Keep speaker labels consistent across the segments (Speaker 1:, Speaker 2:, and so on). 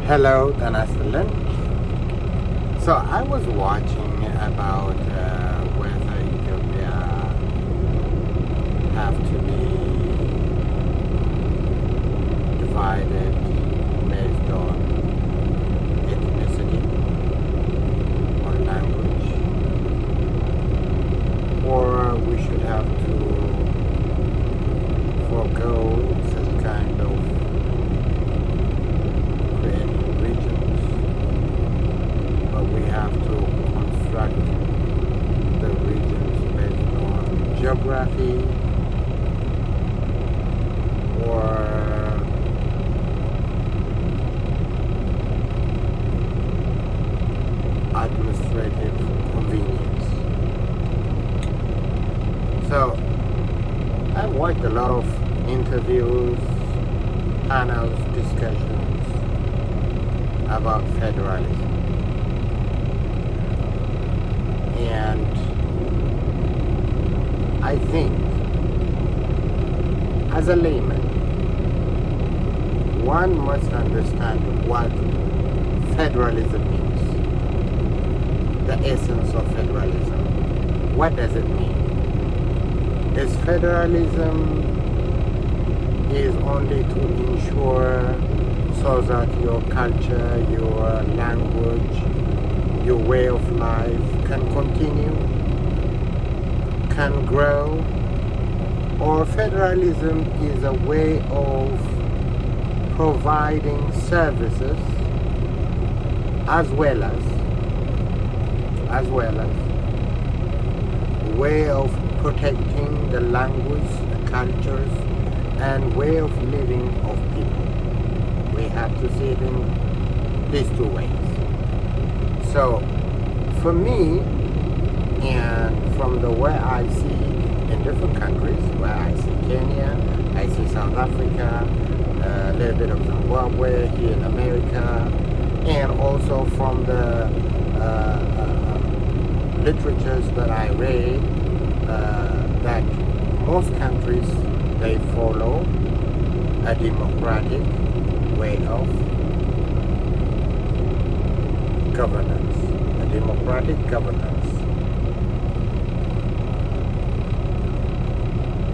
Speaker 1: Hello, Danasalan. So I was watching about whether Ethiopia have to be divided based on ethnicity or language, or we should have to forego such kind of creating regions, but we have to construct the regions based on geography or administrative convenience. So I watched a lot of interviews, panels, discussions about federalism. And I think, as a layman, one must understand what federalism means, the essence of federalism. What does it mean? Is federalism is only to ensure so that your culture, your language, your way of life can continue, can grow, or federalism is a way of providing services as well as way of protecting the language, the cultures, and way of living of people. We have to see it in these two ways. So, for me, and from the way I see in different countries, where I see Kenya, I see South Africa, a little bit of Zimbabwe, here in America, and also from the literatures that I read, that most countries, they follow a democratic way of governance, a democratic governance.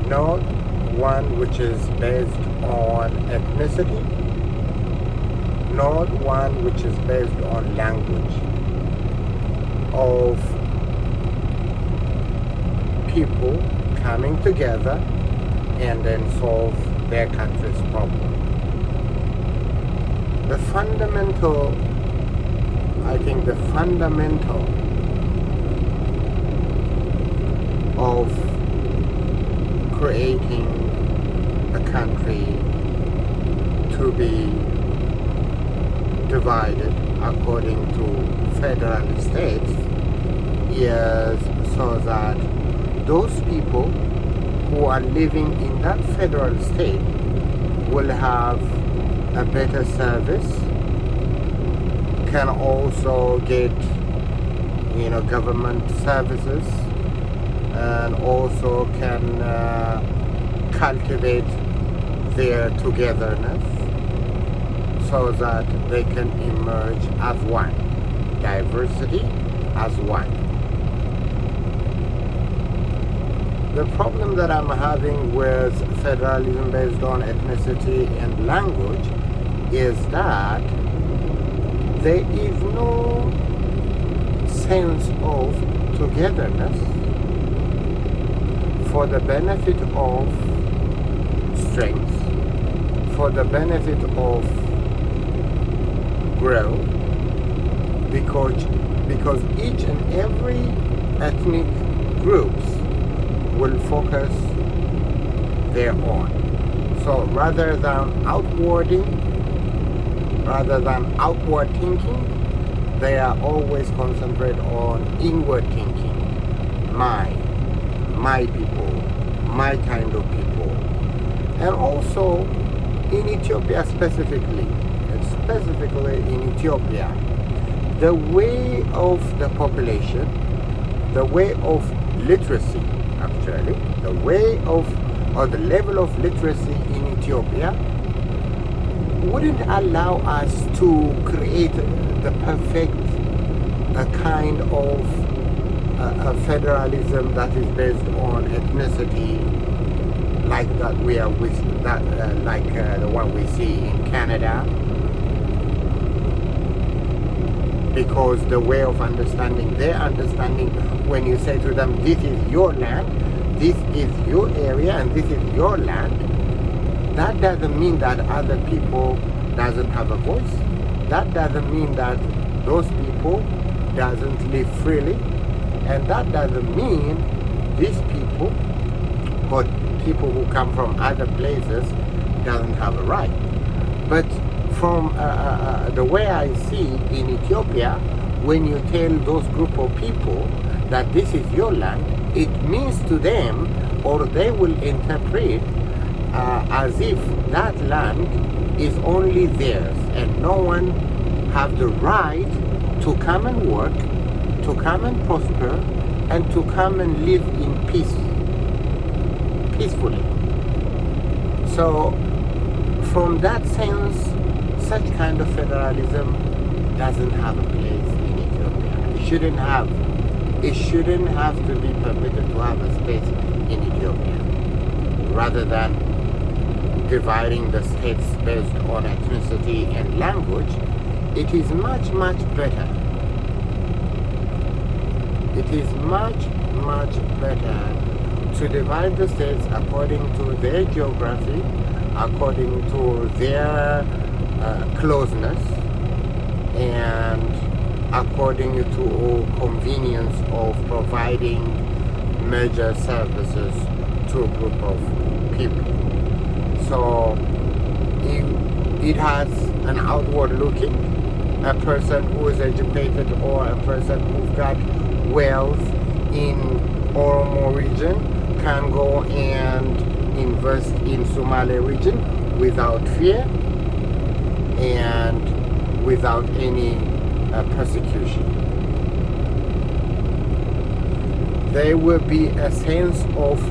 Speaker 1: Not one which is based on ethnicity, not one which is based on language, of people coming together and then solve their country's problem. The fundamental of creating a country to be divided according to federal states is so that those people who are living in that federal state will have a better service, can also get government services, and also can cultivate their togetherness so that they can emerge as one, diversity as one. The problem that I'm having with federalism based on ethnicity and language is that there is no sense of togetherness for the benefit of strength, for the benefit of growth, because each and every ethnic groups will focus their own. So rather than outward thinking, they are always concentrated on inward thinking. My people, my kind of people. And also in Ethiopia specifically in Ethiopia, the way of the population, the way of literacy, actually, the way of or the level of literacy in Ethiopia wouldn't allow us to create the perfect kind of federalism that is based on ethnicity, like that we are with that, the one we see in Canada, because the way of understanding, their understanding, when you say to them, this is your land, this is your area, and this is your land, that doesn't mean that other people doesn't have a voice. That doesn't mean that those people doesn't live freely, and that doesn't mean these people or people who come from other places doesn't have a right. But from the way I see in Ethiopia, when you tell those group of people that this is your land, it means to them, or they will interpret as if that land is only theirs and no one have the right to come and work, to come and prosper, and to come and live in peace, peacefully. So from that sense, such kind of federalism doesn't have a place in Ethiopia. It shouldn't have. It shouldn't have to be permitted to have a space in Ethiopia. Rather than dividing the states based on ethnicity and language, it is much, much better. It is much, much better to divide the states according to their geography, according to their closeness, and according to convenience of providing major services to a group of people. So it has an outward looking, a person who is educated or a person who's got wealth in Oromo region can go and invest in Somali region without fear and without any persecution. There will be a sense of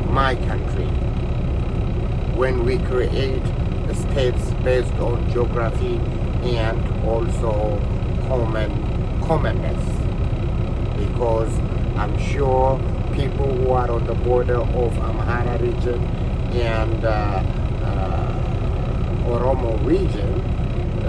Speaker 1: my country when we create states based on geography and also commonness, because I'm sure people who are on the border of Amhara region and Oromo region,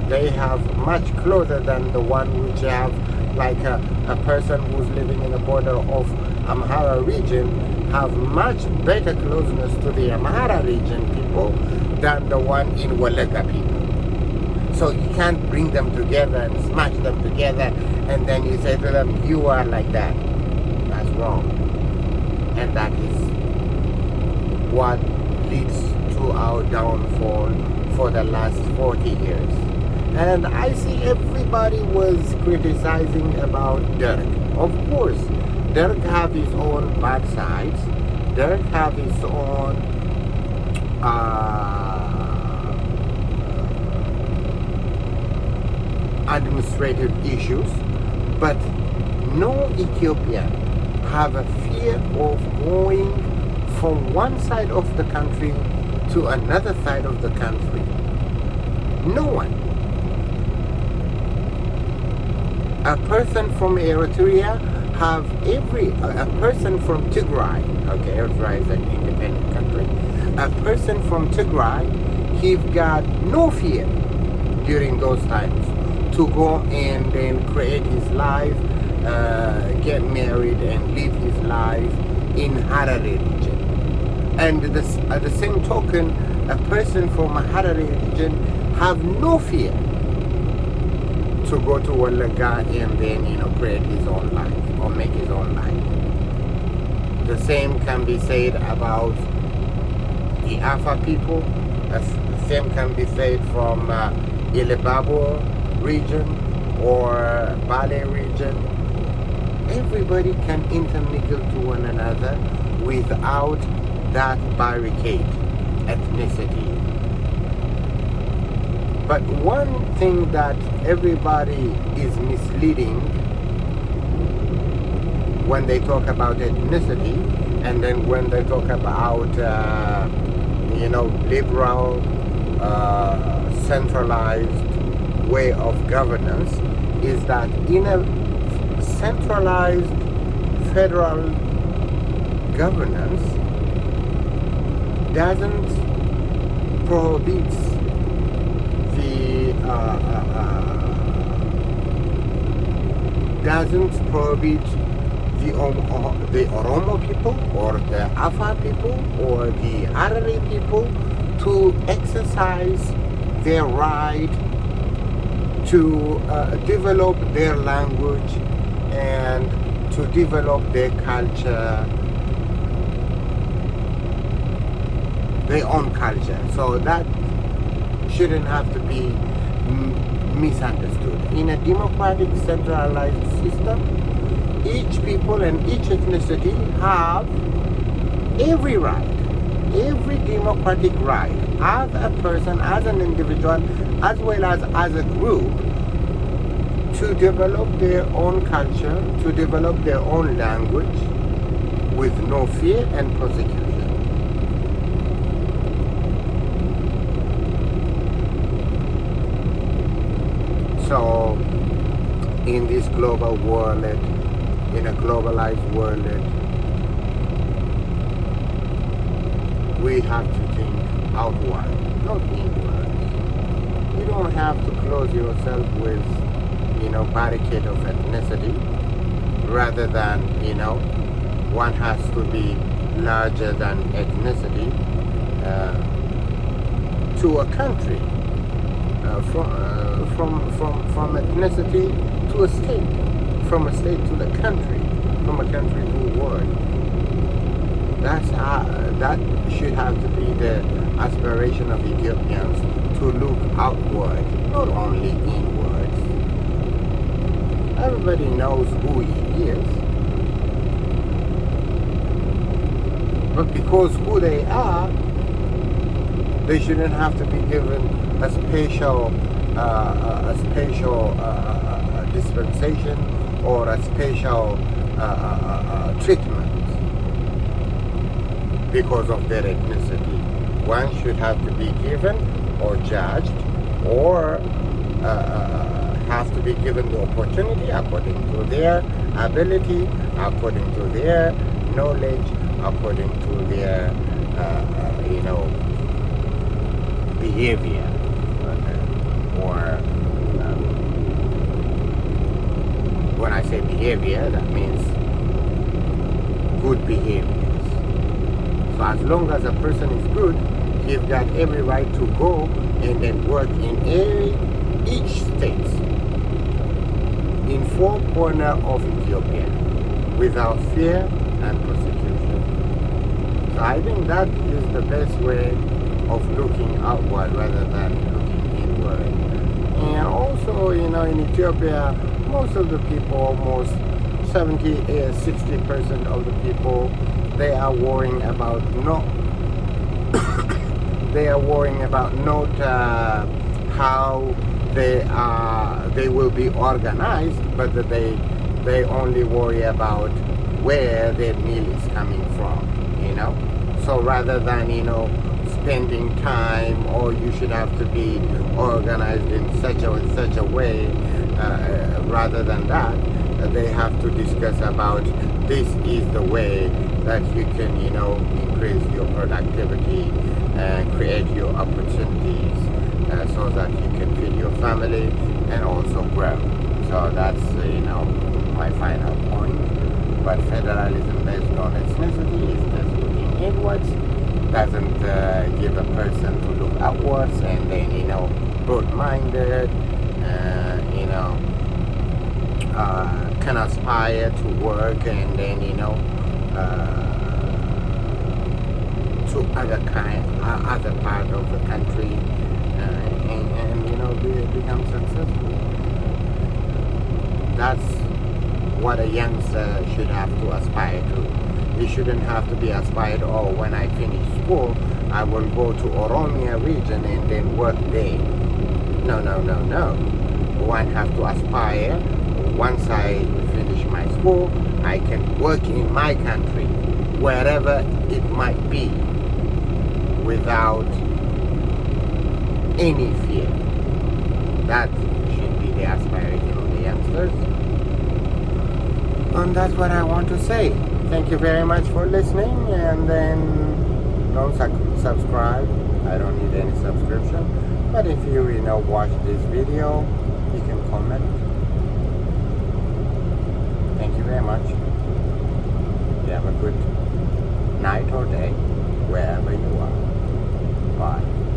Speaker 1: they have much closer than the one which have, like a person who's living in the border of Amhara region have much better closeness to the Amhara region people than the one in Walega people. So you can't bring them together and smash them together and then you say to them, you are like that. That's wrong. And that is what leads to our downfall for the last 40 years. And I see everybody was criticizing about Derek. Of course, Derek have his own bad sides. Derek have his own administrative issues. But no Ethiopian have a fear of going from one side of the country to another side of the country. No one. A person from Eritrea have a person from Tigray, okay, Eritrea is an independent country, a person from Tigray, he's got no fear during those times to go and then create his life, get married and live his life in Harare region. And at the same token, a person from Harare region have no fear to go to Walega and then, create his own life or make his own life. The same can be said about the Afa people. The same can be said from Ilebabo region or Bale region. Everybody can intermingle to one another without that barricade, ethnicity. But one thing that everybody is misleading when they talk about ethnicity, and then when they talk about, liberal centralized way of governance is that in a centralized federal governance doesn't prohibit the the Oromo people or the Afar people or the Harari people to exercise their right to develop their language and to develop their culture, their own culture. So that shouldn't have to be misunderstood. In a democratic centralized system, each people and each ethnicity have every right, every democratic right, as a person, as an individual, as well as a group, to develop their own culture, to develop their own language with no fear and persecution. So, in this global world, in a globalized world, we have to think outward, not inward. You don't have to close yourself with, barricade of ethnicity, rather than, one has to be larger than ethnicity to a country, from ethnicity to a state, from a state to the country, from a country to a world. That should have to be the aspiration of Ethiopians, to look outward, not only inwards. Everybody knows who he is, but because who they are, they shouldn't have to be given a special dispensation or a special treatment because of their ethnicity. One should have to be given or judged or have to be given the opportunity according to their ability, according to their knowledge, according to their behavior, or when I say behavior, that means good behaviors. So as long as a person is good, he's got every right to go and then work in each state, in four corners of Ethiopia, without fear and persecution. So I think that is the best way of looking outward rather than looking inward. And also, in Ethiopia, most of the people, almost 60% of the people, they are worrying about not how they will be organized, but that they only worry about where their meal is coming from, So rather than, spending time, or you should have to be organized in such a way, rather than that, they have to discuss about this is the way that you can, increase your productivity and create your opportunities so that you can feed your family and also grow. So that's, my final point. But federalism based on ethnicity is just looking inwards, doesn't give a person to look outwards and then, broad-minded, can aspire to work and then, to other part of the country and become successful. That's what a youngster should have to aspire to. He shouldn't have to be aspired, when I finish school, I will go to Oromia region and then work there. No. One have to aspire. Once I finish my school, I can work in my country, wherever it might be, without any fear. That should be the aspiration of the youngsters. And that's what I want to say. Thank you very much for listening, and then don't subscribe. I don't need any subscription. But if you watch this video, you can comment. Thank you very much. You have a good night or day wherever you are. Bye.